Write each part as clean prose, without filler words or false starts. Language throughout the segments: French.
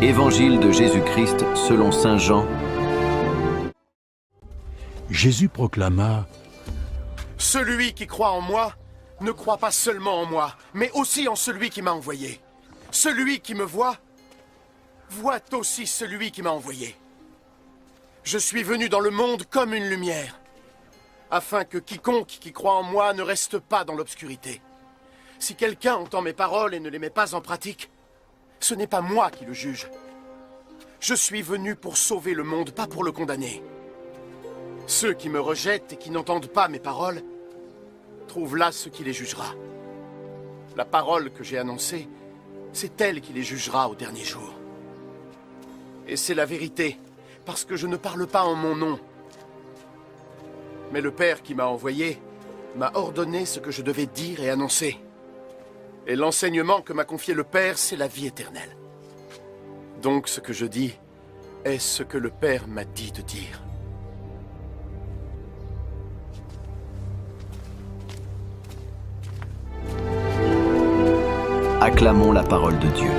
Évangile de Jésus-Christ selon saint Jean. Jésus proclama: Celui qui croit en moi ne croit pas seulement en moi, mais aussi en celui qui m'a envoyé. Celui qui me voit aussi celui qui m'a envoyé. Je suis venu dans le monde comme une lumière, afin que quiconque qui croit en moi ne reste pas dans l'obscurité. Si quelqu'un entend mes paroles et ne les met pas en pratique, ce n'est pas moi qui le juge. Je suis venu pour sauver le monde, pas pour le condamner. Ceux qui me rejettent et qui n'entendent pas mes paroles trouvent là ce qui les jugera. La parole que j'ai annoncée, c'est elle qui les jugera au dernier jour. Et c'est la vérité, parce que je ne parle pas en mon nom. Mais le Père qui m'a envoyé m'a ordonné ce que je devais dire et annoncer. Et l'enseignement que m'a confié le Père, c'est la vie éternelle. Donc ce que je dis est ce que le Père m'a dit de dire. Acclamons la parole de Dieu.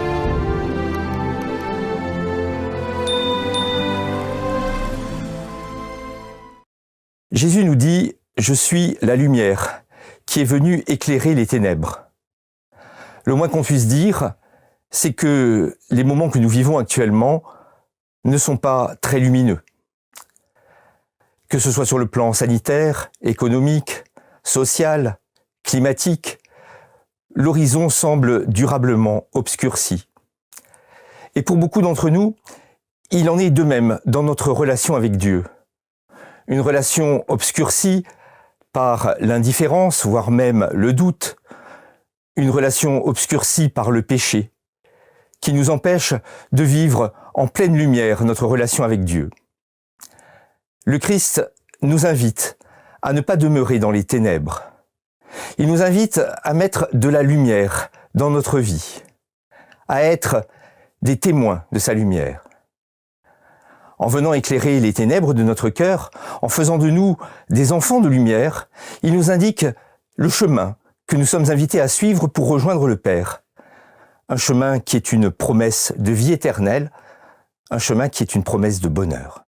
Jésus nous dit « Je suis la lumière qui est venue éclairer les ténèbres ». Le moins qu'on puisse dire, c'est que les moments que nous vivons actuellement ne sont pas très lumineux. Que ce soit sur le plan sanitaire, économique, social, climatique, l'horizon semble durablement obscurci. Et pour beaucoup d'entre nous, il en est de même dans notre relation avec Dieu. Une relation obscurcie par l'indifférence, voire même le doute. Une relation obscurcie par le péché, qui nous empêche de vivre en pleine lumière notre relation avec Dieu. Le Christ nous invite à ne pas demeurer dans les ténèbres. Il nous invite à mettre de la lumière dans notre vie, à être des témoins de sa lumière. En venant éclairer les ténèbres de notre cœur, en faisant de nous des enfants de lumière, il nous indique le chemin que nous sommes invités à suivre pour rejoindre le Père. Un chemin qui est une promesse de vie éternelle, un chemin qui est une promesse de bonheur.